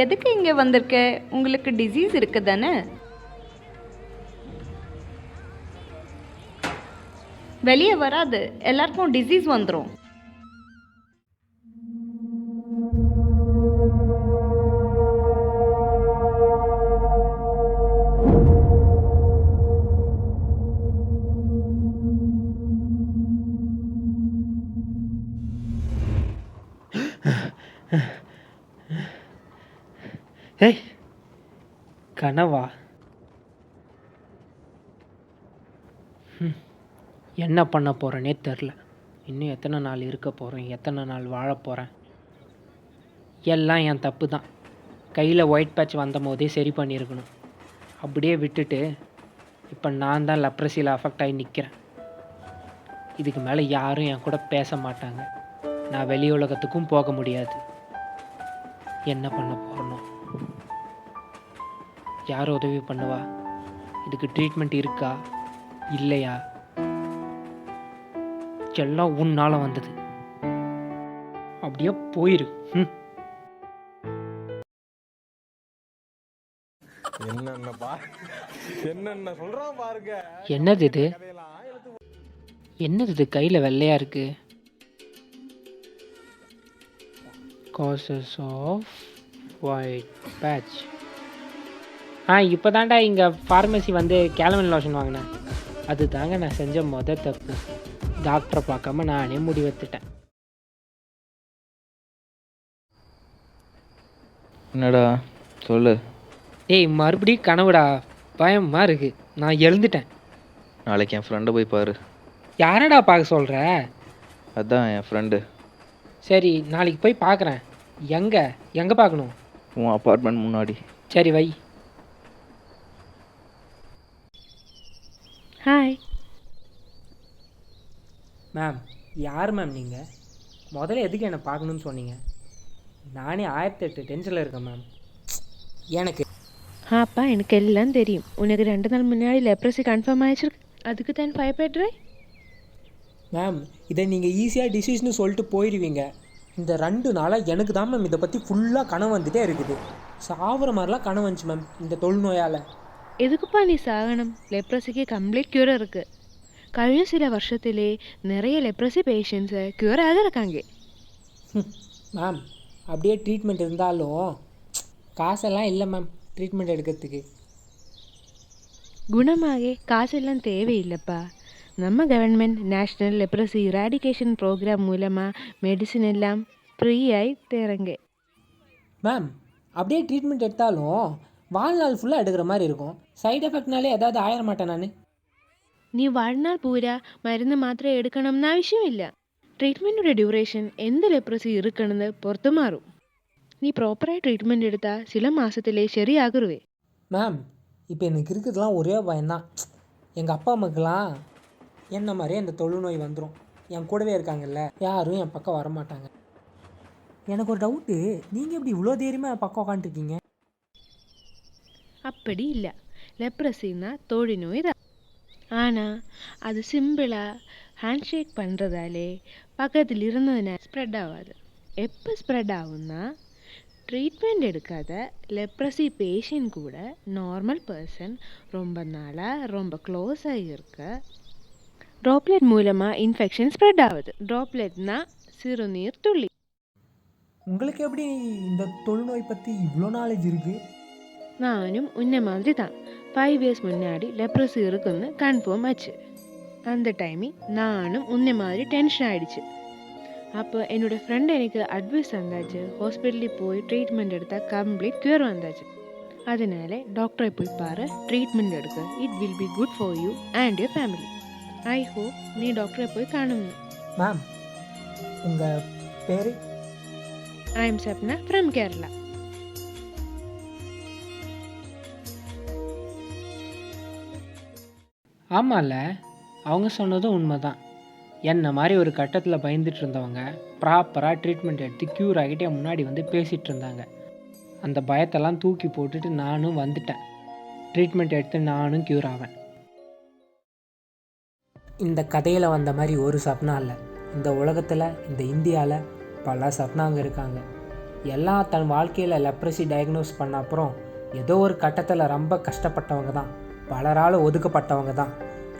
எதுக்கு இங்கே வந்திருக்க? உங்களுக்கு டிசீஸ் இருக்கு தானே? வெளியே வராது, எல்லாருக்கும் டிசீஸ் வந்துடும். ஏய், கனவா? என்ன பண்ண போகிறேனே தெரில. இன்னும் எத்தனை நாள் இருக்க போகிறேன், எத்தனை நாள் வாழ போகிறேன்? எல்லாம் என் தப்பு தான். கையில் ஒயிட் பேட்ச் வந்த போதே சரி பண்ணியிருக்கணும். அப்படியே விட்டுட்டு இப்போ நான் தான் லெப்ரஸியில் அஃபெக்ட் ஆகி நிற்கிறேன். இதுக்கு மேலே யாரும் என் கூட பேச மாட்டாங்க. நான் வெளி உலகத்துக்கும் போக முடியாது. என்ன பண்ண போகிறனோ? யார் உதவி பண்ணுவா? இதுக்கு ட்ரீட்மெண்ட் இருக்கா இல்லையா? எல்லாம் உன்னால வந்தது. அப்படியே போயிரு. என்னது இது? என்னது இது கையில் வெள்ளையா இருக்கு? Causes of white patch. இப்போ தாண்டா இங்கே ஃபார்மசி வந்து கேலமன் லோஷன் வாங்கினேன். அது தாங்க நான் செஞ்ச தப்பு. டாக்டரை பார்க்காம நானே முடிவெடுத்துட்டேன். என்னடா சொல்லு. ஏய், மறுபடியும் கனவுடா. பயமாக இருக்கு. நான் எழுந்துட்டேன். நாளைக்கு என் ஃப்ரெண்டை போய் பாரு. யாரடா பார்க்க சொல்கிற? அதான் என் ஃப்ரெண்டு. சரி, நாளைக்கு போய் பார்க்குறேன். எங்கே பார்க்கணும்? உன் அப்பார்ட்மெண்ட் முன்னாடி. சரி, வை. Hi ma'am. யார் மேம் நீங்கள்? முதல்ல எதுக்கு என்னை பார்க்கணுன்னு சொன்னீங்க? நானே 1008 டென்ஷனில் இருக்கேன் மேம். எனக்கு அப்பா எனக்கு எல்லாம் தெரியும். உனக்கு 2 நாள் முன்னாடி லெப்ரஸி கன்ஃபார்ம் ஆயிடுச்சிருக்கு. அதுக்கு தான் பயப்படுறேன். மேம், இதை நீங்கள் ஈஸியாக டிசீஸ்னு சொல்லிட்டு போயிடுவீங்க. இந்த 2 நாளாக எனக்கு தான் மேம் இதை பற்றி ஃபுல்லாக கனவு வந்துகிட்டே இருக்குது. சாவர மாதிரிலாம் கனவு வந்துச்சு மேம் இந்த தொழுநோயால். எதுக்குப்பா நீ சாகணும்? லெப்ரஸிக்கு கம்ப்ளீட் க்யூர் இருக்குது. കഴിഞ്ഞ சில வருஷத்திலே நிறைய லெப்ரஸி பேஷண்ட்ஸை க்யூர் ஆகிருக்காங்க. மேம், அப்படியே ட்ரீட்மெண்ட் இருந்தாலும் காசெல்லாம் இல்லை மேம் ட்ரீட்மெண்ட் எடுக்கிறதுக்கு. குணமாக காசெல்லாம் தேவையில்லைப்பா. நம்ம government national leprosy eradication programme மூலமாக மெடிசின் எல்லாம் ஃப்ரீயாகி தரங்க. மேம், அப்படியே ட்ரீட்மெண்ட் எடுத்தாலும் வாழ்நாள் ஃபுல்லாக எடுக்கிற மாதிரி இருக்கும். சைடு எஃபெக்ட்னாலே ஏதாவது ஆயிட மாட்டேன் நான். நீ வாழ்நாள் பூரா மருந்து மாத்திரை எடுக்கணும்னு அவசியம் இல்லை. ட்ரீட்மெண்ட்டோட டியூரேஷன் எந்த லெப்ரஸி இருக்குன்னு பொறுத்து மாறும். நீ ப்ராப்பராக ட்ரீட்மெண்ட் எடுத்தால் சில மாதத்திலே சரியாகுருவே. மேம், இப்போ எனக்கு இருக்கிறதுலாம் ஒரே பயம்தான். எங்கள் அப்பா அம்மாக்கெல்லாம் என்ன மாதிரியே அந்த தொழுநோய் வந்துடும். என் கூடவே இருக்காங்கல்ல, யாரும் என் பக்கம் வரமாட்டாங்க. எனக்கு ஒரு டவுட்டு, நீங்கள் எப்படி இவ்வளோ தைரியமாக என் பக்கம் உட்காந்துருக்கீங்க? அப்படி இல்லை. லெப்ரஸின்னா தோழி நோய் தான். ஆனால் அது சிம்பிளாக ஹேண்ட்ஷேக் பண்ணுறதாலே பக்கத்தில் இருந்ததுன்னா ஸ்ப்ரெட் ஆகாது. எப்போ ஸ்ப்ரெட் ஆகும்னா, ட்ரீட்மெண்ட் எடுக்காத லெப்ரஸி பேஷண்ட் கூட நார்மல் பர்சன் ரொம்ப நாளாக ரொம்ப க்ளோஸாக இருக்க ட்ராப்லெட் மூலமாக இன்ஃபெக்ஷன் ஸ்ப்ரெட் ஆகுது. ட்ராப்லெட்னா சிறுநீர் துளி. உங்களுக்கு எப்படி இந்த தொழுநோய் பற்றி இவ்வளோ நாலேஜ் இருக்குது? நானும் உன்ன மாதிரி தான் 5 years முன்னாடி லெப்ரஸி இருக்குன்னு கன்ஃபார்ம் ஆச்சு. அந்த டைமில் நானும் உன்ன மாதிரி டென்ஷன் ஆகிடுச்சு. அப்போ என்னோடய ஃப்ரெண்ட் எனக்கு அட்வைஸ் தந்தாச்சு. ஹாஸ்பிட்டலுக்கு போய் ட்ரீட்மெண்ட் எடுத்தால் கம்ப்ளீட் க்யூர் வந்தாச்சு. அதனால டாக்டரை போய் பாரு, ட்ரீட்மெண்ட் எடுக்க. It will be good for you and your family. I hope நீ டாக்டரை போய் காணுங்க. மேம், உங்கள் பேர்? I am Sapna from Kerala. ஆமாம்ல, அவங்க சொன்னதும் உண்மை தான். என்ன மாதிரி ஒரு கட்டத்தில் பயந்துட்டு இருந்தவங்க ப்ராப்பராக ட்ரீட்மெண்ட் எடுத்து க்யூர் ஆகிட்டு என் முன்னாடி வந்து பேசிகிட்டு இருந்தாங்க. அந்த பயத்தெல்லாம் தூக்கி போட்டுட்டு நானும் வந்துட்டேன். ட்ரீட்மெண்ட் எடுத்து நானும் க்யூர் ஆவேன். இந்த கதையில் வந்த மாதிரி ஒரு சப்னா இல்லை. இந்த உலகத்தில், இந்த இந்தியாவில் பல சப்னாங்க இருக்காங்க. எல்லாம் தன் வாழ்க்கையில் லெப்ரசி டயக்னோஸ் பண்ண அப்புறம் ஏதோ ஒரு கட்டத்தில் ரொம்ப கஷ்டப்பட்டவங்க தான், பலரால் ஒதுக்கப்பட்டவங்க தான்,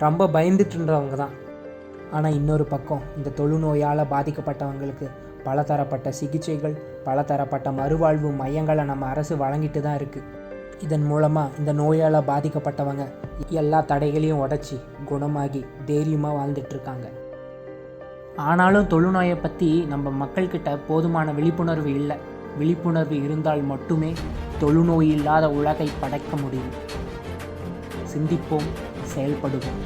ரொம்ப பயந்துட்டு இருந்தவங்க தான். ஆனால் இன்னொரு பக்கம் இந்த தொழுநோயால் பாதிக்கப்பட்டவங்களுக்கு பலதரப்பட்ட சிகிச்சைகள், பலதரப்பட்ட மறுவாழ்வு மையங்களை நம்ம அரசு வழங்கிட்டு தான் இருக்குது. இதன் மூலமாக இந்த நோயால் பாதிக்கப்பட்டவங்க எல்லா தடைகளையும் உடச்சி குணமாகி தைரியமாக வாழ்ந்துட்டுருக்காங்க. ஆனாலும் தொழுநோயை பற்றி நம்ம மக்கள்கிட்ட போதுமான விழிப்புணர்வு இல்லை. விழிப்புணர்வு இருந்தால் மட்டுமே தொழுநோய் இல்லாத உலகை படைக்க முடியும். சிந்திப்போம், செயல்படுவோம்.